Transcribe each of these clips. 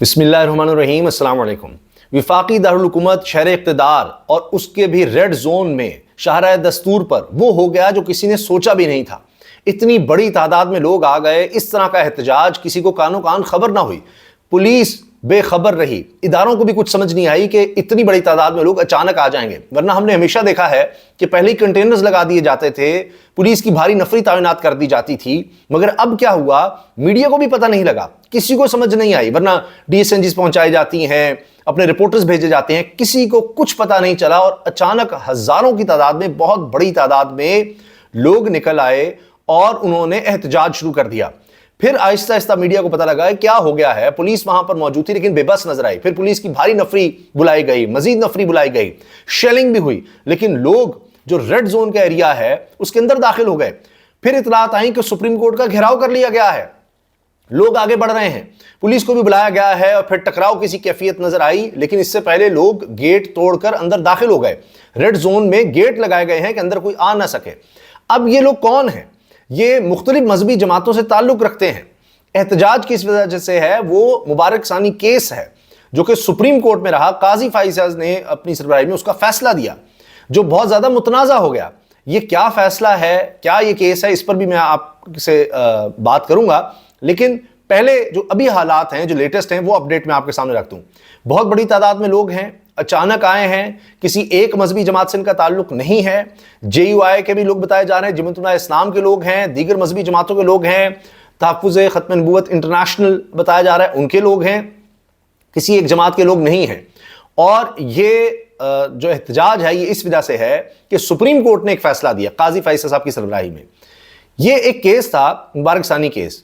بسم اللہ الرحمن الرحیم، السلام علیکم۔ وفاقی دارالحکومت شہر اقتدار اور اس کے بھی ریڈ زون میں شاہراہ دستور پر وہ ہو گیا جو کسی نے سوچا بھی نہیں تھا۔ اتنی بڑی تعداد میں لوگ آ گئے، اس طرح کا احتجاج، کسی کو کانوں کان خبر نہ ہوئی، پولیس بے خبر رہی، اداروں کو بھی کچھ سمجھ نہیں آئی کہ اتنی بڑی تعداد میں لوگ اچانک آ جائیں گے۔ ورنہ ہم نے ہمیشہ دیکھا ہے کہ پہلے ہی کنٹینرز لگا دیے جاتے تھے، پولیس کی بھاری نفری تعینات کر دی جاتی تھی، مگر اب کیا ہوا، میڈیا کو بھی پتہ نہیں لگا، کسی کو سمجھ نہیں آئی، ورنہ ڈی ایس این جیز پہنچائی جاتی ہیں، اپنے رپورٹرز بھیجے جاتے ہیں، کسی کو کچھ پتہ نہیں چلا، اور اچانک ہزاروں کی تعداد میں، بہت بڑی تعداد میں لوگ نکل آئے اور انہوں نے احتجاج شروع کر دیا۔ پھر آہستہ آہستہ میڈیا کو پتہ لگا ہے کیا ہو گیا ہے، پولیس وہاں پر موجود تھی لیکن بے بس نظر آئی، پھر پولیس کی بھاری نفری بلائی گئی، مزید نفری بلائی گئی، شیلنگ بھی ہوئی، لیکن لوگ جو ریڈ زون کا ایریا ہے اس کے اندر داخل ہو گئے۔ پھر اطلاعات آئیں کہ سپریم کورٹ کا گھیراؤ کر لیا گیا ہے، لوگ آگے بڑھ رہے ہیں، پولیس کو بھی بلایا گیا ہے، اور پھر ٹکراؤ کی کیفیت نظر آئی، لیکن اس سے پہلے لوگ گیٹ توڑ کر اندر داخل ہو گئے۔ ریڈ زون میں گیٹ لگائے گئے ہیں کہ اندر کوئی آ نہ سکے۔ اب یہ لوگ کون ہیں؟ یہ مختلف مذہبی جماعتوں سے تعلق رکھتے ہیں۔ احتجاج کی اس وجہ سے ہے وہ مبارک ثانی کیس ہے جو کہ سپریم کورٹ میں رہا، قاضی فائز نے اپنی سربراہی میں اس کا فیصلہ دیا جو بہت زیادہ متنازع ہو گیا۔ یہ کیا فیصلہ ہے، کیا یہ کیس ہے، اس پر بھی میں آپ سے بات کروں گا، لیکن پہلے جو ابھی حالات ہیں، جو لیٹسٹ ہیں، وہ اپڈیٹ میں آپ کے سامنے رکھتا ہوں۔ بہت بڑی تعداد میں لوگ ہیں، اچانک آئے ہیں، کسی ایک مذہبی جماعت سے ان کا تعلق نہیں ہے، جے یو آئی کے بھی لوگ بتائے جا رہے ہیں، جمعیت علماء اسلام کے لوگ ہیں، دیگر مذہبی جماعتوں کے لوگ ہیں، تحفظ ختم نبوت انٹرنیشنل بتایا جا رہا ہے ان کے لوگ ہیں، کسی ایک جماعت کے لوگ نہیں ہیں۔ اور یہ جو احتجاج ہے یہ اس وجہ سے ہے کہ سپریم کورٹ نے ایک فیصلہ دیا قاضی فائز صاحب کی سربراہی میں۔ یہ ایک کیس تھا، مبارک ثانی کیس،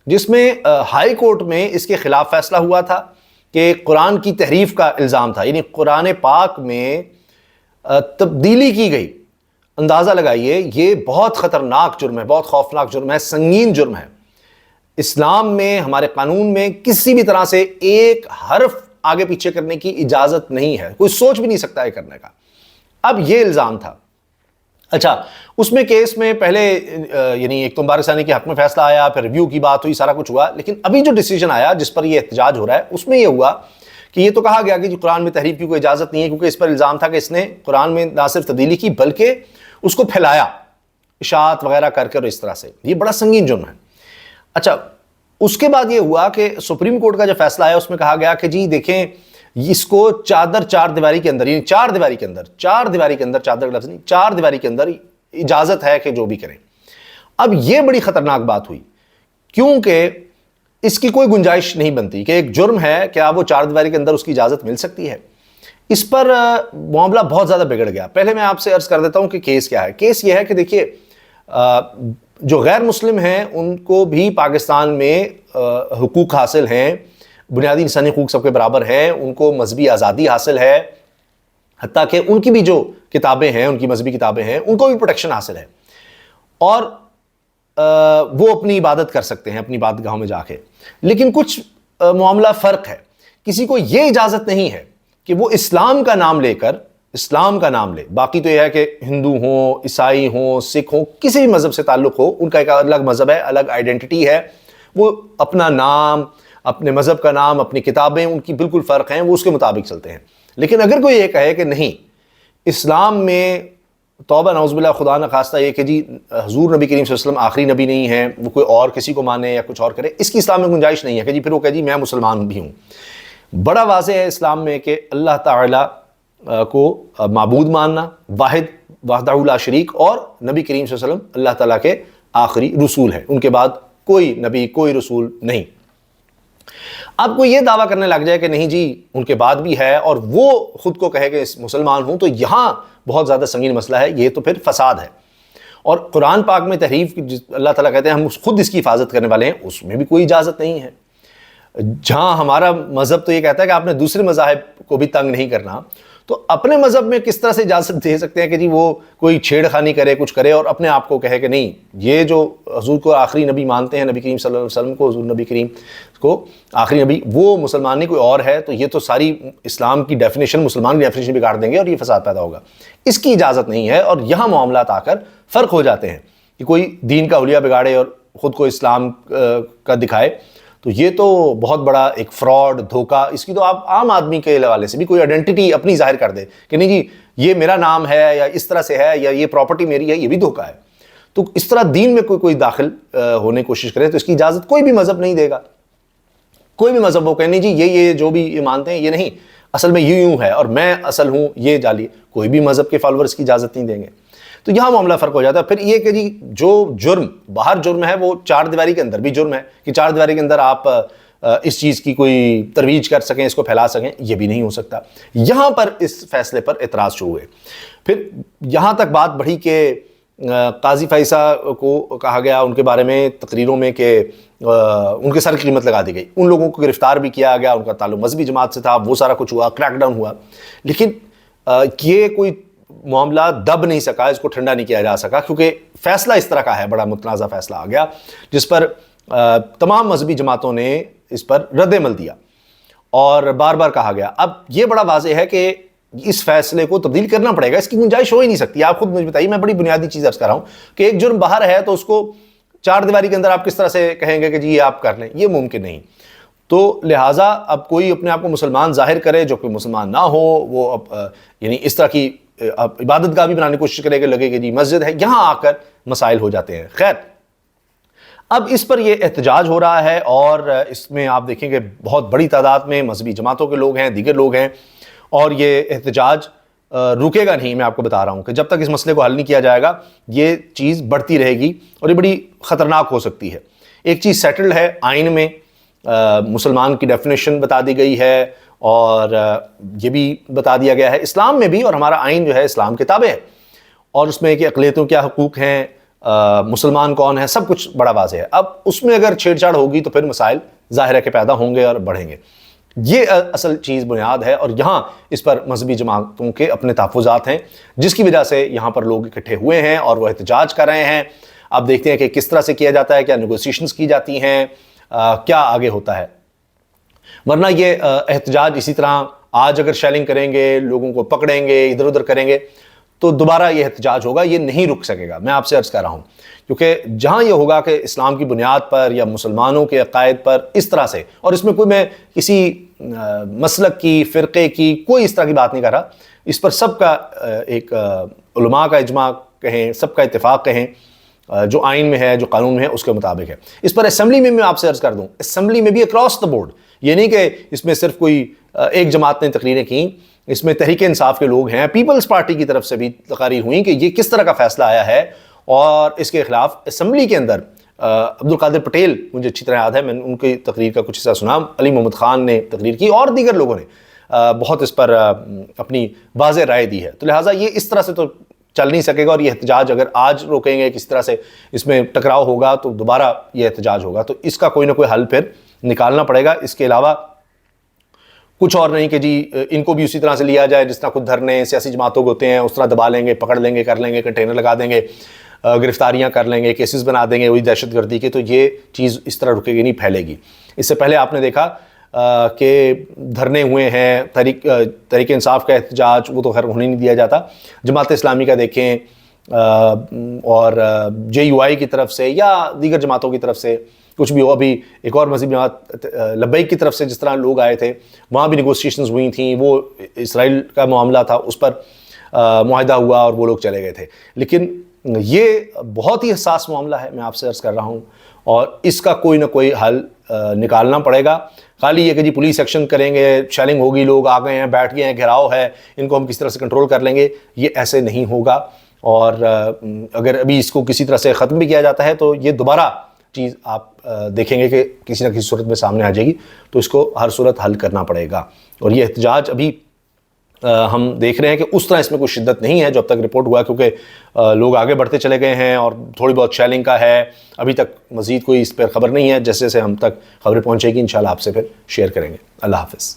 جس میں ہائی کورٹ میں اس کے خلاف فیصلہ ہوا تھا کہ قرآن کی تحریف کا الزام تھا، یعنی قرآن پاک میں تبدیلی کی گئی۔ اندازہ لگائیے، یہ بہت خطرناک جرم ہے، بہت خوفناک جرم ہے، سنگین جرم ہے۔ اسلام میں، ہمارے قانون میں کسی بھی طرح سے ایک حرف آگے پیچھے کرنے کی اجازت نہیں ہے، کوئی سوچ بھی نہیں سکتا ہے کرنے کا۔ اب یہ الزام تھا۔ اچھا، اس میں کیس میں پہلے یعنی ایک تو مبارک ثانی کے حق میں فیصلہ آیا، پھر ریویو کی بات ہوئی، سارا کچھ ہوا، لیکن ابھی جو ڈیسیجن آیا جس پر یہ احتجاج ہو رہا ہے اس میں یہ ہوا کہ یہ تو کہا گیا کہ قرآن میں تحریف کی کوئی اجازت نہیں ہے، کیونکہ اس پر الزام تھا کہ اس نے قرآن میں نہ صرف تبدیلی کی بلکہ اس کو پھیلایا اشاعت وغیرہ کر کے، اور اس طرح سے یہ بڑا سنگین جرم ہے۔ اچھا، اس کے بعد یہ ہوا کہ سپریم کورٹ کا جو فیصلہ ہے اس میں کہا گیا کہ جی دیکھیں، اس کو چار دیواری کے اندر، یعنی چار دیواری کے اندر، چادر لفظ نہیں، چار دیواری کے اندر اجازت ہے کہ جو بھی کریں۔ اب یہ بڑی خطرناک بات ہوئی، کیونکہ اس کی کوئی گنجائش نہیں بنتی کہ ایک جرم ہے، کیا وہ چار دیواری کے اندر اس کی اجازت مل سکتی ہے؟ اس پر معاملہ بہت زیادہ بگڑ گیا۔ پہلے میں آپ سے عرض کر دیتا ہوں کہ کیس کیا ہے۔ کیس یہ ہے کہ دیکھیے، جو غیر مسلم ہیں ان کو بھی پاکستان میں حقوق حاصل ہیں، بنیادی انسانی حقوق سب کے برابر ہیں، ان کو مذہبی آزادی حاصل ہے، حتیٰ کہ ان کی بھی جو کتابیں ہیں، ان کی مذہبی کتابیں ہیں، ان کو بھی پروٹیکشن حاصل ہے، اور وہ اپنی عبادت کر سکتے ہیں اپنی عبادتگاہوں میں جا کے۔ لیکن کچھ معاملہ فرق ہے، کسی کو یہ اجازت نہیں ہے کہ وہ اسلام کا نام لے کر، اسلام کا نام لے، باقی تو یہ ہے کہ ہندو ہوں، عیسائی ہوں، سکھ ہوں، کسی بھی مذہب سے تعلق ہو، ان کا ایک الگ مذہب ہے، الگ آئیڈینٹی ہے، وہ اپنا نام، اپنے مذہب کا نام، اپنی کتابیں ان کی بالکل فرق ہیں، وہ اس کے مطابق چلتے ہیں۔ لیکن اگر کوئی یہ کہے کہ نہیں، اسلام میں توبہ نعوذ باللہ، خدا نہ خواستہ یہ کہ جی حضور نبی کریم صلی اللہ علیہ وسلم آخری نبی نہیں ہے، وہ کوئی اور کسی کو مانے یا کچھ اور کرے، اس کی اسلام میں گنجائش نہیں ہے کہ جی پھر وہ کہے جی میں مسلمان بھی ہوں۔ بڑا واضح ہے اسلام میں کہ اللہ تعالیٰ کو معبود ماننا، واحد وحدہ لا شریک، اور نبی کریم صلی اللہ علیہ وسلم اللہ تعالیٰ کے آخری رسول ہیں، ان کے بعد کوئی نبی، کوئی رسول نہیں۔ اب کوئی یہ دعویٰ کرنے لگ جائے کہ نہیں جی ان کے بعد بھی ہے، اور وہ خود کو کہے کہ مسلمان ہوں، تو یہاں بہت زیادہ سنگین مسئلہ ہے، یہ تو پھر فساد ہے۔ اور قرآن پاک میں تحریف اللہ تعالیٰ کہتے ہیں ہم خود اس کی حفاظت کرنے والے ہیں، اس میں بھی کوئی اجازت نہیں ہے۔ جہاں ہمارا مذہب تو یہ کہتا ہے کہ آپ نے دوسرے مذاہب کو بھی تنگ نہیں کرنا، تو اپنے مذہب میں کس طرح سے اجازت دے سکتے ہیں کہ جی وہ کوئی چھیڑ خانی کرے، کچھ کرے، اور اپنے آپ کو کہے کہ نہیں، یہ جو حضور کو آخری نبی مانتے ہیں، نبی کریم صلی اللہ علیہ وسلم کو، حضور نبی کریم کو آخری نبی، وہ مسلمان نہیں کوئی اور ہے، تو یہ تو ساری اسلام کی ڈیفینیشن، مسلمان کی ڈیفینیشن بگاڑ دیں گے اور یہ فساد پیدا ہوگا۔ اس کی اجازت نہیں ہے، اور یہاں معاملات آ کر فرق ہو جاتے ہیں کہ کوئی دین کا حلیہ بگاڑے اور خود کو اسلام کا دکھائے، تو یہ تو بہت بڑا ایک فراڈ دھوکہ، اس کی تو آپ عام آدمی کے حوالے سے بھی کوئی آئیڈینٹی اپنی ظاہر کر دے کہ نہیں جی یہ میرا نام ہے یا اس طرح سے ہے یا یہ پراپرٹی میری ہے، یہ بھی دھوکہ ہے. تو اس طرح دین میں کوئی داخل ہونے کی کوشش کرے تو اس کی اجازت کوئی بھی مذہب نہیں دے گا. کوئی بھی مذہب وہ کہ نہیں جی یہ جو بھی یہ مانتے ہیں یہ نہیں، اصل میں یوں ہے اور میں اصل ہوں یہ جعلی، کوئی بھی مذہب کے فالورز کی اجازت نہیں دیں گے. تو یہاں معاملہ فرق ہو جاتا ہے. پھر یہ کہ جی جو جرم باہر جرم ہے وہ چار دیواری کے اندر بھی جرم ہے کہ چار دیواری کے اندر آپ اس چیز کی کوئی ترویج کر سکیں، اس کو پھیلا سکیں، یہ بھی نہیں ہو سکتا. یہاں پر اس فیصلے پر اعتراض شروع ہوئے. پھر یہاں تک بات بڑھی کہ قاضی فائسہ کو کہا گیا ان کے بارے میں تقریروں میں کہ ان کے سر کی قیمت لگا دی گئی، ان لوگوں کو گرفتار بھی کیا گیا، ان کا تعلق مذہبی جماعت سے تھا، وہ سارا کچھ ہوا، کریک ڈاؤن ہوا. لیکن یہ کوئی معاملہ دب نہیں سکا، اس کو ٹھنڈا نہیں کیا جا سکا، کیونکہ فیصلہ اس طرح کا ہے، بڑا متنازع فیصلہ آ گیا جس پر تمام مذہبی جماعتوں نے اس پر رد عمل دیا اور بار بار کہا گیا. اب یہ بڑا واضح ہے کہ اس فیصلے کو تبدیل کرنا پڑے گا، اس کی گنجائش ہو ہی نہیں سکتی. آپ خود مجھے بتائیے، میں بڑی بنیادی چیز عرض کر رہا ہوں کہ ایک جرم باہر ہے تو اس کو چار دیواری کے اندر آپ کس طرح سے کہیں گے کہ جی یہ آپ کر لیں، یہ ممکن نہیں. تو لہٰذا اب کوئی اپنے آپ کو مسلمان ظاہر کرے جو کوئی مسلمان نہ ہو، وہ یعنی اس طرح کی عبادت گاہ بھی بنانے کی کوشش کرے کہ لگے کہ جی مسجد ہے، یہاں آ کر مسائل ہو جاتے ہیں. خیر، اب اس پر یہ احتجاج ہو رہا ہے اور اس میں آپ دیکھیں کہ بہت بڑی تعداد میں مذہبی جماعتوں کے لوگ ہیں، دیگر لوگ ہیں، اور یہ احتجاج رکے گا نہیں. میں آپ کو بتا رہا ہوں کہ جب تک اس مسئلے کو حل نہیں کیا جائے گا یہ چیز بڑھتی رہے گی اور یہ بڑی خطرناک ہو سکتی ہے. ایک چیز سیٹلڈ ہے، آئین میں مسلمان کی ڈیفینیشن بتا دی گئی ہے اور یہ بھی بتا دیا گیا ہے اسلام میں بھی، اور ہمارا آئین جو ہے اسلام کے تابع ہے، اور اس میں کہ اقلیتوں کیا حقوق ہیں، مسلمان کون ہے، سب کچھ بڑا واضح ہے. اب اس میں اگر چھیڑ چھاڑ ہوگی تو پھر مسائل ظاہر ہے کہ پیدا ہوں گے اور بڑھیں گے. یہ اصل چیز بنیاد ہے، اور یہاں اس پر مذہبی جماعتوں کے اپنے تحفظات ہیں جس کی وجہ سے یہاں پر لوگ اکٹھے ہوئے ہیں اور وہ احتجاج کر رہے ہیں. آپ دیکھتے ہیں کہ کس طرح سے کیا جاتا ہے، کیا نیگوسیشنز کی جاتی ہیں، کیا آگے ہوتا ہے. ورنہ یہ احتجاج اسی طرح آج اگر شیلنگ کریں گے، لوگوں کو پکڑیں گے، ادھر ادھر کریں گے تو دوبارہ یہ احتجاج ہوگا، یہ نہیں رک سکے گا. میں آپ سے عرض کر رہا ہوں کیونکہ جہاں یہ ہوگا کہ اسلام کی بنیاد پر یا مسلمانوں کے عقائد پر اس طرح سے، اور اس میں کوئی میں کسی مسلک کی، فرقے کی، کوئی اس طرح کی بات نہیں کر رہا، اس پر سب کا ایک علماء کا اجماع کہیں، سب کا اتفاق کہیں، جو آئین میں ہے، جو قانون میں ہے، اس کے مطابق ہے. اس پر اسمبلی میں آپ سے عرض کر دوں، اسمبلی میں بھی اکراس دا بورڈ، یہ نہیں کہ اس میں صرف کوئی ایک جماعت نے تقریریں کیں، اس میں تحریک انصاف کے لوگ ہیں، پیپلز پارٹی کی طرف سے بھی تقاریر ہوئیں کہ یہ کس طرح کا فیصلہ آیا ہے، اور اس کے خلاف اسمبلی کے اندر عبد القادر پٹیل، مجھے اچھی طرح یاد ہے، میں نے ان کی تقریر کا کچھ حصہ سنا، علی محمد خان نے تقریر کی اور دیگر لوگوں نے بہت اس پر اپنی واضح رائے دی ہے. تو لہٰذا یہ اس طرح سے تو چل نہیں سکے گا، اور یہ احتجاج اگر آج روکیں گے، کس طرح سے اس میں ٹکراؤ ہوگا تو دوبارہ یہ احتجاج ہوگا. تو اس کا کوئی نہ کوئی حل پھر نکالنا پڑے گا. اس کے علاوہ کچھ اور نہیں کہ جی ان کو بھی اسی طرح سے لیا جائے جس طرح خود دھرنے سیاسی جماعتوں کے ہوتے ہیں، اس طرح دبا لیں گے، پکڑ لیں گے، کر لیں گے، کنٹینر لگا دیں گے، گرفتاریاں کر لیں گے، کیسز بنا دیں گے وہی دہشت گردی کے. تو یہ چیز اس طرح رکے گی نہیں، پھیلے گی. اس سے پہلے آپ نے دیکھا کہ دھرنے ہوئے ہیں، تحریک انصاف کا احتجاج، وہ تو خیر ہونے نہیں دیا جاتا. جماعت اسلامی کا دیکھیں اور JUI کی طرف سے یا دیگر جماعتوں کی طرف سے کچھ بھی ہو. ابھی ایک اور مذہبی جماعت لبیک کی طرف سے جس طرح لوگ آئے تھے، وہاں بھی نیگوسیشنز ہوئی تھیں، وہ اسرائیل کا معاملہ تھا، اس پر معاہدہ ہوا اور وہ لوگ چلے گئے تھے. لیکن یہ بہت ہی حساس معاملہ ہے، میں آپ سے عرض کر رہا ہوں، اور اس کا کوئی نہ کوئی حل نکالنا پڑے گا. خالی یہ کہ جی پولیس ایکشن کریں گے، شیلنگ ہوگی، لوگ آ گئے ہیں، بیٹھ گئے ہیں، گھیراؤ ہے، ان کو ہم کس طرح سے کنٹرول کر لیں گے، یہ ایسے نہیں ہوگا. اور اگر ابھی اس کو کسی طرح سے ختم بھی کیا جاتا ہے تو یہ دوبارہ چیز آپ دیکھیں گے کہ کسی نہ کسی صورت میں سامنے آ جائے گی. تو اس کو ہر صورت حل کرنا پڑے گا. اور یہ احتجاج ابھی ہم دیکھ رہے ہیں کہ اس طرح اس میں کوئی شدت نہیں ہے جو اب تک رپورٹ ہوا، کیونکہ لوگ آگے بڑھتے چلے گئے ہیں اور تھوڑی بہت شیلنگ کا ہے. ابھی تک مزید کوئی اس پر خبر نہیں ہے. جیسے جیسے ہم تک خبریں پہنچے گی انشاءاللہ آپ سے پھر شیئر کریں گے. اللہ حافظ.